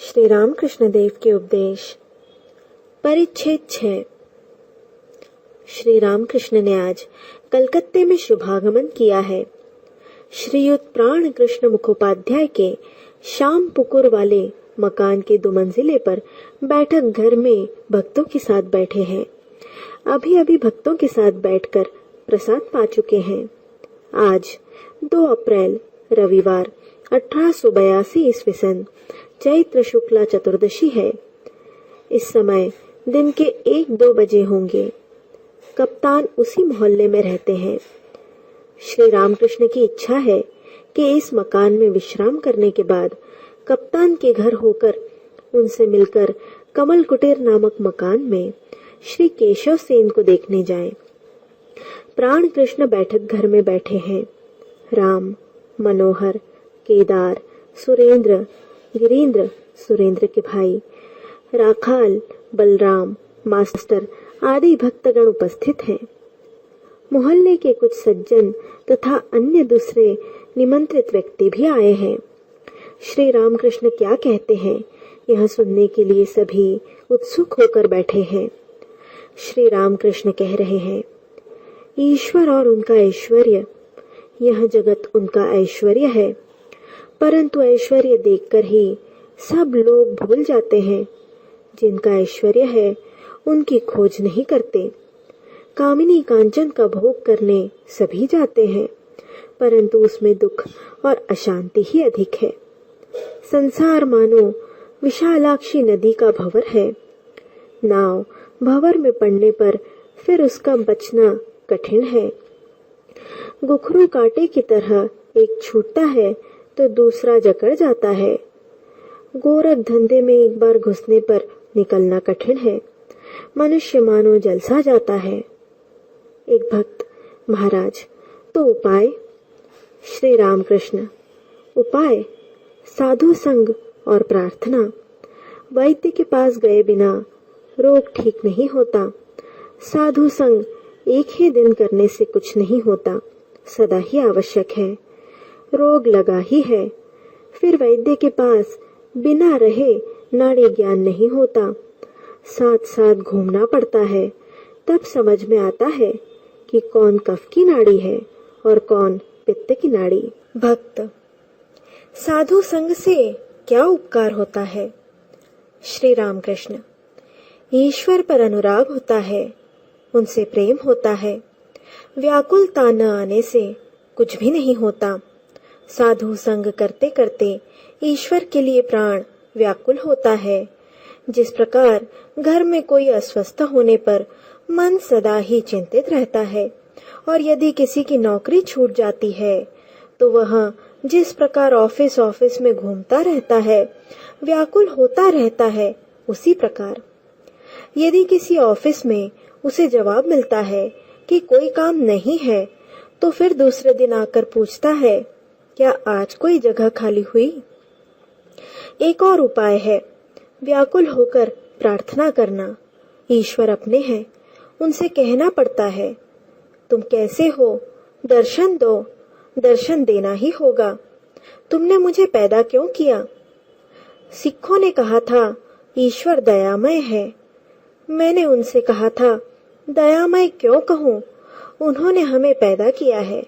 श्री रामकृष्ण देव के उपदेश। परिच्छेद 6। श्री रामकृष्ण ने आज कलकत्ते में शुभागमन किया है। श्रीयुत प्राण कृष्ण मुखोपाध्याय के शाम पुकुर वाले मकान के 2 मंजिले पर बैठक घर में भक्तों के साथ बैठे हैं। अभी अभी भक्तों के साथ बैठकर प्रसाद पा चुके हैं। आज 2 अप्रैल रविवार 1882 ईस्वी सन चैत्र शुक्ला चतुर्दशी है। इस समय दिन के 1-2 बजे होंगे। कप्तान उसी मोहल्ले में रहते हैं। श्री रामकृष्ण की इच्छा है कि इस मकान में विश्राम करने के बाद कप्तान के घर होकर उनसे मिलकर कमल कुटीर नामक मकान में श्री केशव सेन को देखने जाएं। प्राण कृष्ण बैठक घर में बैठे हैं। राम, मनोहर, केदार, सुरेंद्र, गिरीन्द्र, सुरेंद्र के भाई, राखाल, बलराम, मास्टर आदि भक्तगण उपस्थित हैं। मोहल्ले के कुछ सज्जन तथा अन्य दूसरे निमंत्रित व्यक्ति भी आए हैं। श्री रामकृष्ण क्या कहते हैं यह सुनने के लिए सभी उत्सुक होकर बैठे हैं। श्री रामकृष्ण कह रहे हैं, ईश्वर और उनका ऐश्वर्य, यह जगत उनका ऐश्वर्य है, परंतु ऐश्वर्य देखकर ही सब लोग भूल जाते हैं। जिनका ऐश्वर्य है उनकी खोज नहीं करते। कामिनी कांचन का भोग करने सभी जाते हैं, परंतु उसमें दुख और अशांति ही अधिक है। संसार मानो विशालाक्षी नदी का भंवर है। नाव भंवर में पड़ने पर फिर उसका बचना कठिन है। गुखरू कांटे की तरह एक छूटता है तो दूसरा जकड़ जाता है। गोरख धंधे में एक बार घुसने पर निकलना कठिन है। मनुष्य मानो जलसा जाता है। एक भक्त, महाराज तो उपाय? श्री रामकृष्ण, उपाय साधु संग और प्रार्थना। वैद्य के पास गए बिना रोग ठीक नहीं होता। साधु संग एक ही दिन करने से कुछ नहीं होता, सदा ही आवश्यक है। रोग लगा ही है, फिर वैद्य के पास बिना रहे नाड़ी ज्ञान नहीं होता। साथ साथ घूमना पड़ता है, तब समझ में आता है कि कौन कफ की नाड़ी है और कौन पित्त की नाड़ी। भक्त, साधु संग से क्या उपकार होता है? श्री रामकृष्ण, ईश्वर पर अनुराग होता है, उनसे प्रेम होता है। व्याकुलता न आने से कुछ भी नहीं होता। साधु संग करते करते ईश्वर के लिए प्राण व्याकुल होता है। जिस प्रकार घर में कोई अस्वस्थ होने पर मन सदा ही चिंतित रहता है, और यदि किसी की नौकरी छूट जाती है तो वह जिस प्रकार ऑफिस में घूमता रहता है, व्याकुल होता रहता है, उसी प्रकार यदि किसी ऑफिस में उसे जवाब मिलता है कि कोई काम नहीं है, तो फिर दूसरे दिन आकर पूछता है, क्या आज कोई जगह खाली हुई? एक और उपाय है, व्याकुल होकर प्रार्थना करना। ईश्वर अपने हैं, उनसे कहना पड़ता है, तुम कैसे हो, दर्शन दो। दर्शन देना ही होगा। तुमने मुझे पैदा क्यों किया? सिखों ने कहा था ईश्वर दयामय है। मैंने उनसे कहा था, दयामय क्यों कहूँ? उन्होंने हमें पैदा किया है।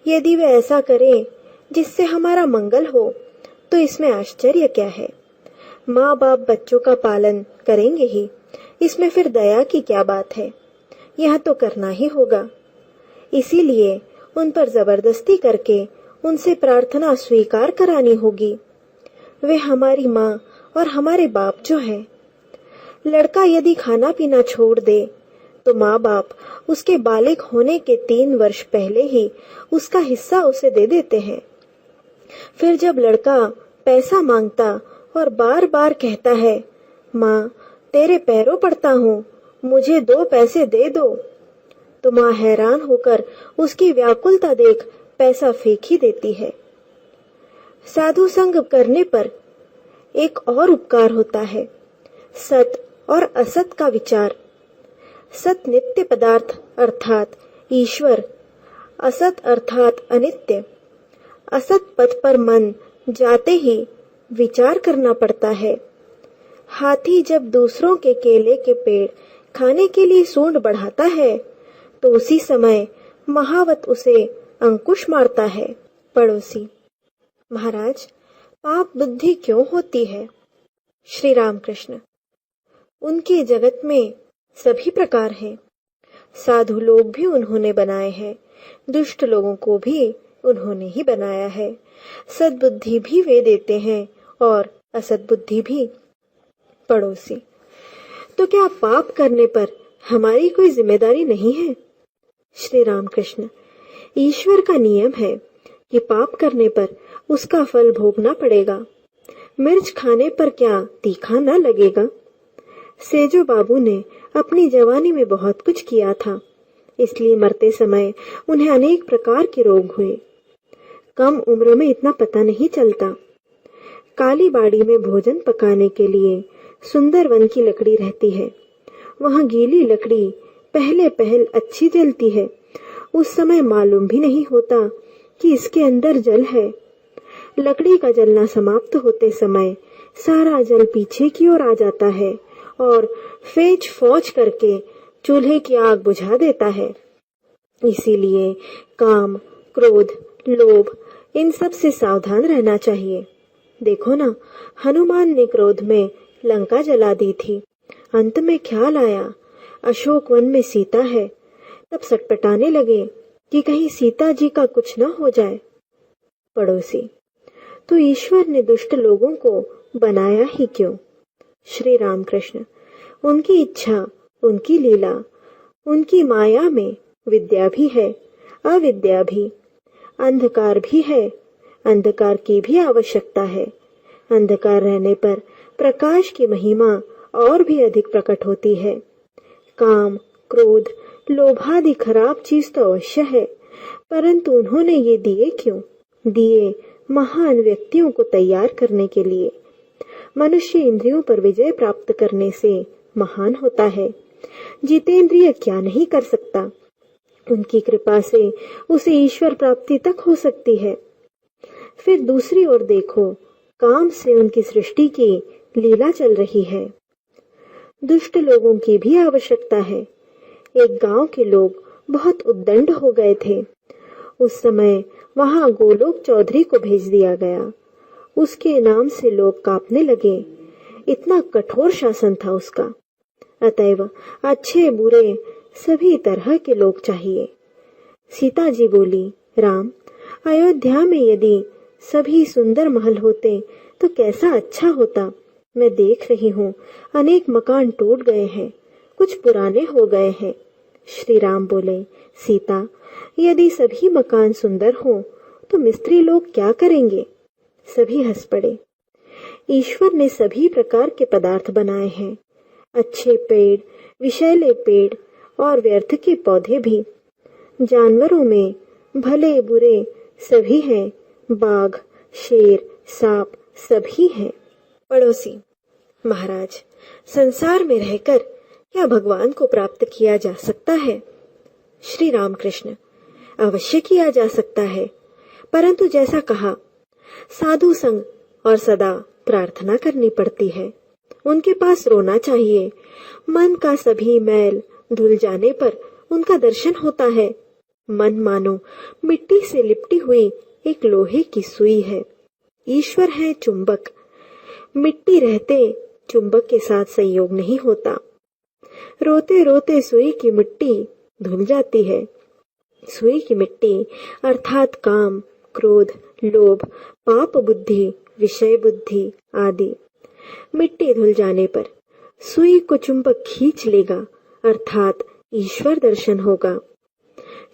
यदि वे ऐसा करें जिससे हमारा मंगल हो, तो इसमें आश्चर्य क्या है? माँ बाप बच्चों का पालन करेंगे ही, इसमें फिर दया की क्या बात है? यह तो करना ही होगा। इसीलिए उन पर जबरदस्ती करके उनसे प्रार्थना स्वीकार करानी होगी। वे हमारी माँ और हमारे बाप जो हैं। लड़का यदि खाना पीना छोड़ दे तो माँ बाप उसके बालिग होने के 3 वर्ष पहले ही उसका हिस्सा उसे दे देते हैं। फिर जब लड़का पैसा मांगता और बार बार कहता है, माँ तेरे पैरों पड़ता हूँ, मुझे 2 पैसे दे दो, तो माँ हैरान होकर उसकी व्याकुलता देख पैसा फेंक ही देती है। साधु संग करने पर एक और उपकार होता है, सत और असत का विचार। सत नित्य पदार्थ अर्थात ईश्वर, असत अर्थात अनित्य। असत पथ पर मन जाते ही विचार करना पड़ता है हाथी जब दूसरों के केले के पेड़ खाने के लिए सूंड बढ़ाता है तो उसी समय महावत उसे अंकुश मारता है। पड़ोसी: महाराज, पाप बुद्धि क्यों होती है? श्री रामकृष्ण: उनके जगत में सभी प्रकार हैं। साधु लोग भी उन्होंने बनाए हैं, दुष्ट लोगों को भी उन्होंने ही बनाया है। सद्बुद्धि भी वे देते हैं और असद्बुद्धि भी। पड़ोसी: तो क्या पाप करने पर हमारी कोई जिम्मेदारी नहीं है? श्री रामकृष्ण: ईश्वर का नियम है कि पाप करने पर उसका फल भोगना पड़ेगा। मिर्च खाने पर क्या तीखा न लगेगा? सेजो बाबू ने अपनी जवानी में बहुत कुछ किया था, इसलिए मरते समय उन्हें अनेक प्रकार के रोग हुए। कम उम्र में इतना पता नहीं चलता। काली बाड़ी में भोजन पकाने के लिए सुंदर वन की लकड़ी रहती है। वहां गीली लकड़ी पहले पहल अच्छी जलती है। उस समय मालूम भी नहीं होता कि इसके अंदर जल है। लकड़ी का जलना समाप्त होते समय सारा जल पीछे की ओर आ जाता है और फेंच फौच करके चूल्हे की आग बुझा देता है। इसीलिए काम, क्रोध, लोभ इन सब से सावधान रहना चाहिए। देखो ना, हनुमान ने क्रोध में लंका जला दी थी। अंत में ख्याल आया अशोक वन में सीता है, तब सटपटाने लगे कि कहीं सीता जी का कुछ न हो जाए। पड़ोसी: तो ईश्वर ने दुष्ट लोगों को बनाया ही क्यों? श्री रामकृष्ण: उनकी इच्छा, उनकी लीला, उनकी माया में विद्या भी है, अविद्या भी, अंधकार भी है। अंधकार की भी आवश्यकता है। अंधकार रहने पर प्रकाश की महिमा और भी अधिक प्रकट होती है। काम, क्रोध, लोभादि खराब चीज तो अवश्य है, परंतु उन्होंने ये दिए क्यों? दिए महान व्यक्तियों को तैयार करने के लिए। मनुष्य इंद्रियों पर विजय प्राप्त करने से महान होता है। जितेंद्रिय क्या नहीं कर सकता? उनकी कृपा से उसे ईश्वर प्राप्ति तक हो सकती है। फिर दूसरी ओर देखो, काम से उनकी सृष्टि की लीला चल रही है। दुष्ट लोगों की भी आवश्यकता है। एक गांव के लोग बहुत उद्दंड हो गए थे। उस समय वहां गोलोक चौधरी को भेज दिया गया। उसके नाम से लोग कांपने लगे, इतना कठोर शासन था उसका। अतएव अच्छे बुरे सभी तरह के लोग चाहिए। सीता जी बोली, राम, अयोध्या में यदि सभी सुंदर महल होते तो कैसा अच्छा होता। मैं देख रही हूँ अनेक मकान टूट गए हैं, कुछ पुराने हो गए हैं। श्री राम बोले, सीता, यदि सभी मकान सुंदर हों तो मिस्त्री लोग क्या करेंगे? सभी हंस पड़े। ईश्वर ने सभी प्रकार के पदार्थ बनाए हैं, अच्छे पेड़, विषैले पेड़ और व्यर्थ के पौधे भी। जानवरों में भले बुरे सभी हैं, बाघ, शेर, सांप सभी हैं। पड़ोसी: महाराज, संसार में रहकर क्या भगवान को प्राप्त किया जा सकता है? श्री रामकृष्ण: अवश्य किया जा सकता है, परंतु जैसा कहा, साधु संग और सदा प्रार्थना करनी पड़ती है। उनके पास रोना चाहिए। मन का सभी मैल धुल जाने पर उनका दर्शन होता है। मन मानो मिट्टी से लिपटी हुई एक लोहे की सुई है। ईश्वर है चुंबक। मिट्टी रहते चुंबक के साथ संयोग नहीं होता। रोते रोते सुई की मिट्टी धुल जाती है। सुई की मिट्टी अर्थात काम, क्रोध, लोभ, पाप बुद्धि, विषय बुद्धि आदि। मिट्टी धुल जाने पर सुई को चुंबक खींच लेगा, अर्थात ईश्वर दर्शन होगा।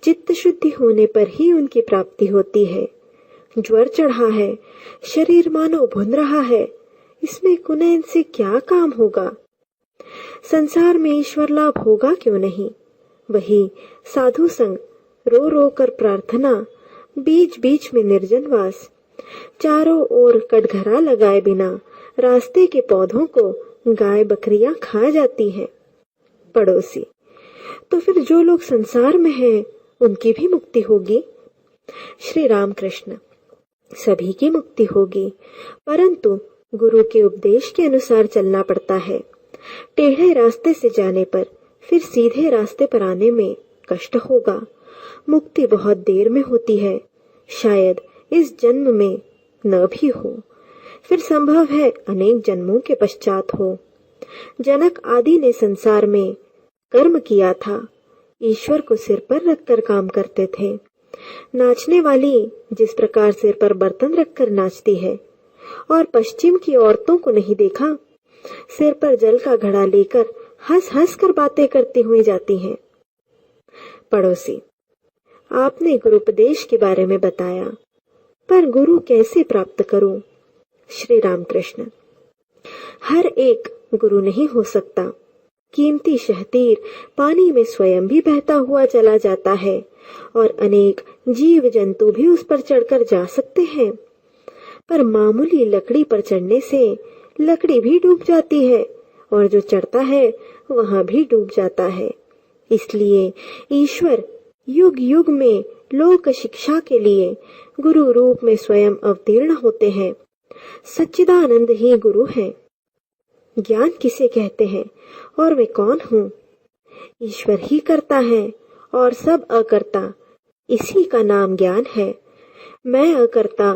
चित्त शुद्धि होने पर ही उनकी प्राप्ति होती है। ज्वर चढ़ा है, शरीर मानो भुन रहा है, इसमें कुनैन से क्या काम होगा? संसार में ईश्वर लाभ होगा क्यों नहीं? वही साधु संग, रो रो कर प्रार्थना, बीच बीच में निर्जन वास, चारों ओर कटघरा लगाए बिना रास्ते के पौधों को गाय बकरियां खा जाती हैं। पड़ोसी: तो फिर जो लोग संसार में हैं उनकी भी मुक्ति होगी? श्री रामकृष्ण: सभी की मुक्ति होगी, परंतु गुरु के उपदेश के अनुसार चलना पड़ता है। टेढ़े रास्ते से जाने पर फिर सीधे रास्ते पर आने में कष्ट होगा। मुक्ति बहुत देर में होती है, शायद इस जन्म में न भी हो, फिर संभव है अनेक जन्मों के पश्चात हो। जनक आदि ने संसार में कर्म किया था, ईश्वर को सिर पर रखकर काम करते थे। नाचने वाली जिस प्रकार सिर पर बर्तन रखकर नाचती है, और पश्चिम की औरतों को नहीं देखा, सिर पर जल का घड़ा लेकर हंस हंस कर बातें करती हुई जाती हैं। पड़ोसी, आपने गुरुपदेश के बारे में बताया, पर गुरु कैसे प्राप्त करूं? श्री रामकृष्ण, हर एक गुरु नहीं हो सकता। कीमती शहतीर पानी में स्वयं भी बहता हुआ चला जाता है और अनेक जीव जंतु भी उस पर चढ़कर जा सकते हैं, पर मामूली लकड़ी पर चढ़ने से लकड़ी भी डूब जाती है और जो चढ़ता है वहां भी डूब जाता है। इसलिए ईश्वर युग युग में लोक शिक्षा के लिए गुरु रूप में स्वयं अवतीर्ण होते हैं। सच्चिदानंद ही गुरु है। ज्ञान किसे कहते हैं और वे कौन हूँ? ईश्वर ही करता है और सब अकर्ता, इसी का नाम ज्ञान है। मैं अकर्ता,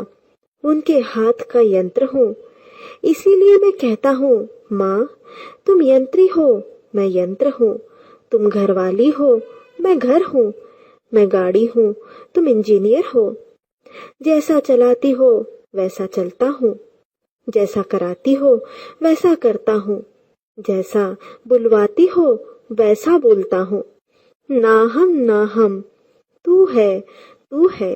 उनके हाथ का यंत्र हूँ। इसीलिए मैं कहता हूँ, माँ तुम यंत्री हो, मैं यंत्र हूँ। तुम घरवाली हो, मैं घर हूँ। मैं गाड़ी हूँ, तुम इंजीनियर हो। जैसा चलाती हो वैसा चलता हूँ, जैसा कराती हो वैसा करता हूँ, जैसा बुलवाती हो वैसा बोलता हूँ। ना हम, तू है, तू है।